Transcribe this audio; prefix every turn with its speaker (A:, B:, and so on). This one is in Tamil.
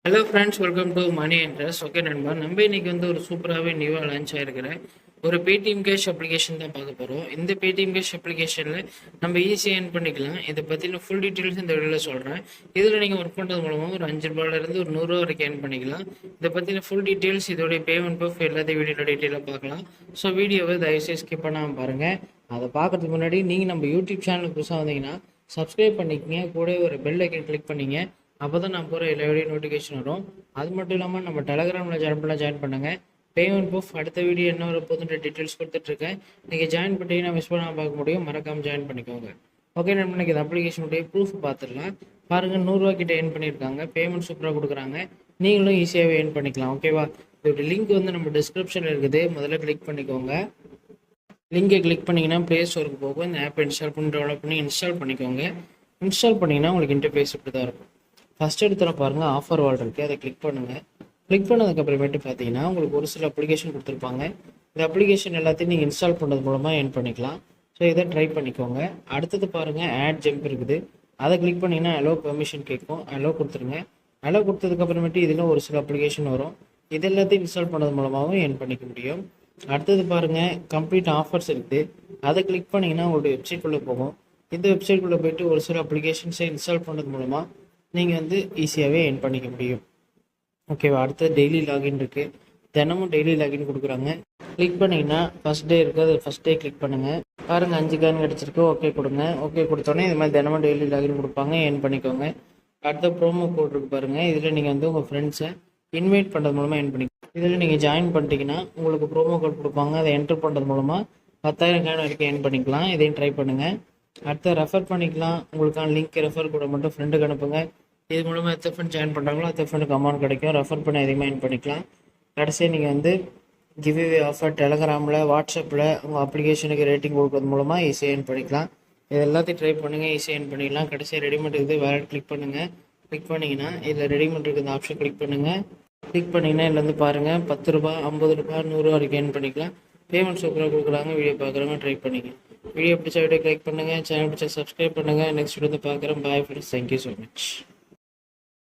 A: Hello friends, welcome to money interest. Okay நண்பா, நம்ம இன்னைக்கு ஒரு சூப்பராகவே நியூவாக லான்ச் ஆகிருக்கிற ஒரு பேடிஎம் கேஷ் அப்ளிகேஷன் தான் பார்க்க போகிறோம். இந்த பேடிஎம் கேஷ் அப்ளிகேஷனில் நம்ம ஈஸியாக ஏர்ன் பண்ணிக்கலாம். இதை பற்றின ஃபுல் டீட்டெயில்ஸ் இந்த வீடியோவில் சொல்கிறேன். இதில் நீங்கள் ஒர்க் பண்ணுறது மூலமாக ஒரு ₹5 ஒரு ₹100 வரைக்கும் ஏர்ன் பண்ணிக்கலாம். இதை பற்றின ஃபுல் டீட்டெயில்ஸ், இதோடைய பேமெண்ட் ப்ரூஃப் எல்லாத்தையும் வீடியோட டீட்டெயிலாக பார்க்கலாம். ஸோ வீடியோவை தயவுசெய்து ஸ்கிப் பண்ணாமல் பாருங்கள். அதை பார்க்கறதுக்கு முன்னாடி நீங்கள் நம்ம யூடியூப் சேனலுக்கு புதுசாக வந்தீங்கன்னா சப்ஸ்கிரைப் பண்ணிக்கங்க, கூட ஒரு பெல் ஐக்கன் கிளிக் பண்ணிங்க. அப்போ தான் நான் போகிற எல்லா வீடியோ நோட்டிஃபிகேஷன் வரும். அது மட்டும் இல்லாமல் நம்ம டெலகிராமில் ஜாயின் பண்ணுங்கள். பேமெண்ட் ப்ரூஃப் அடுத்த வீடியோ என்ன ஒரு போதுன்ற டீட்டெயில்ஸ் கொடுத்துட்ருக்கேன். நீங்கள் ஜாயின் பண்ணிட்டீங்கன்னா மிஸ் பண்ணாமல் பார்க்க முடியும். மறக்காமல் ஜாயின் பண்ணிக்கோங்க. ஓகே, நம்ம இந்த அப்ளிகேஷனுடைய ப்ரூஃப் பார்த்துடலாம். பாருங்கள், ₹100 கிட்ட ஏர்ன் பண்ணியிருக்காங்க. பேமெண்ட் சூப்பராக கொடுக்குறாங்க. நீங்களும் ஈஸியாகவே ஏர்ன் பண்ணிக்கலாம். ஓகேவா? இதோட லிங்க் நம்ம டிஸ்கிரிப்ஷனில் இருக்குது. முதல்ல கிளிக் பண்ணிக்கோங்க. லிங்கை கிளிக் பண்ணிங்கன்னா ப்ளே ஸ்டோருக்கு போகும். இந்த ஆப் இன்ஸ்டால் பண்ணி டெவலப் பண்ணி இன்ஸ்டால் பண்ணிக்கோங்க. இன்ஸ்டால் பண்ணிங்கன்னா உங்களுக்கு இன்டர்ஃபேஸ் இப்படி தான் இருக்கும். ஃபஸ்ட் எடுத்துகிற பாருங்கள், ஆஃபர் வால் இருக்குது. அதை கிளிக் பண்ணுங்கள். கிளிக் பண்ணதுக்கப்புறமேட்டு பார்த்தீங்கன்னா உங்களுக்கு ஒரு சில அப்ளிகேஷன் கொடுத்துருப்பாங்க. இந்த அப்ளிகேஷன் எல்லாத்தையும் நீங்கள் இன்ஸ்டால் பண்ணுறது மூலமாக ஏர்ன் பண்ணிக்கலாம். ஸோ இதை ட்ரை பண்ணிக்கோங்க. அடுத்தது பாருங்கள், ஆட் ஜம்ப் இருக்குது. அதை கிளிக் பண்ணிங்கன்னா அலோ பெர்மிஷன் கேட்கும். அலோ கொடுத்துருங்க. அலோ கொடுத்ததுக்கப்புறமேட்டு இதில் ஒரு சில அப்ளிகேஷன் வரும். இது எல்லாத்தையும் இன்ஸ்டால் பண்ணுறது மூலமாகவும் ஏர்ன் பண்ணிக்க முடியும். அடுத்தது பாருங்கள், கம்ப்ளீட் ஆஃபர்ஸ் இருக்குது. அதை கிளிக் பண்ணிங்கன்னா உங்களுடைய வெப்சைட்குள்ளே போகும். இந்த வெப்சைட்குள்ளே போய்ட்டு ஒரு சில அப்ளிகேஷன்ஸை இன்ஸ்டால் பண்ணுறது மூலமாக நீங்கள் ஈஸியாகவே ஏர்ன் பண்ணிக்க முடியும். ஓகேவா? அடுத்து டெய்லி லாகின் இருக்குது. தினமும் டெய்லி லாகின் கொடுக்குறாங்க. கிளிக் பண்ணிங்கன்னா ஃபஸ்ட் டே இருக்குது. அது ஃபஸ்ட் டே கிளிக் பண்ணுங்கள். பாருங்கள், 5 காயின் கிடச்சிருக்கு. ஓகே கொடுங்க. ஓகே கொடுத்தோன்னே இது மாதிரி தினமும் டெய்லி லாகின் கொடுப்பாங்க. ஏர்ன் பண்ணிக்கோங்க. அடுத்த ப்ரோமோ கோட் இருக்குது பாருங்கள். இதில் நீங்கள் உங்கள் ஃப்ரெண்ட்ஸை இன்வைட் பண்ணுறது மூலமாக ஏர்ன் பண்ணிக்கலாம். இதில் நீங்கள் ஜாயின் பண்ணிட்டீங்கன்னா உங்களுக்கு ப்ரோமோ கோட் கொடுப்பாங்க. அதை என்ட்ரு பண்ணுறது மூலமாக 10,000 காயின் வரைக்கும் ஏர்ன் பண்ணிக்கலாம். இதையும் ட்ரை பண்ணுங்கள். அடுத்து ரெஃபர் பண்ணிக்கலாம். உங்களுக்கான லிங்க் ரெஃபர் கூட மட்டும் ஃப்ரெண்டுக்கு அனுப்புங்க. இது மூலமாக எத்தனை ஃப்ரெண்ட் ஜாயின் பண்ணுறாங்களோ அத்தனை ஃப்ரெண்டுக்கு அமௌண்ட் கிடைக்கும். ரெஃபர் பண்ணி அதிகமாக ஏர்ன் பண்ணிக்கலாம். கடைசியாக நீங்கள் கிவ்அவே ஆஃபர் டெலகிராமில், வாட்ஸ்அப்பில் உங்கள் அப்ளிகேஷனுக்கு ரேட்டிங் கொடுக்கறது மூலமாக ஈஸியாக ஏர்ன் பண்ணிக்கலாம். இது எல்லாத்தையும் ட்ரை பண்ணுங்கள், ஈஸியாக ஏர்ன் பண்ணிக்கலாம். கடைசியாக ரெடிமேட் இருக்குது, வேலட் கிளிக் பண்ணுங்கள். கிளிக் பண்ணிங்கன்னா இதில் ரெடிமேட் இருக்குது, இந்த ஆப்ஷன் கிளிக் பண்ணுங்கள். கிளிக் பண்ணிங்கன்னா இதில் பாருங்கள், ₹10, ₹50, ₹100 வரைக்கும் ஏர்ன் பண்ணிக்கலாம். பேமெண்ட் சூப்பராக கொடுக்குறாங்க. வீடியோ பார்க்குறவங்க ட்ரை பண்ணிங்க. வீடியோ பிடிச்ச வீடியோ லைக் பண்ணுங்கள். சேனல் பிடிச்சா சப்ஸ்கிரைப் பண்ணுங்கள். நெக்ஸ்ட் வீடியோ பார்க்குறேன். Bye friends. Thank you so much.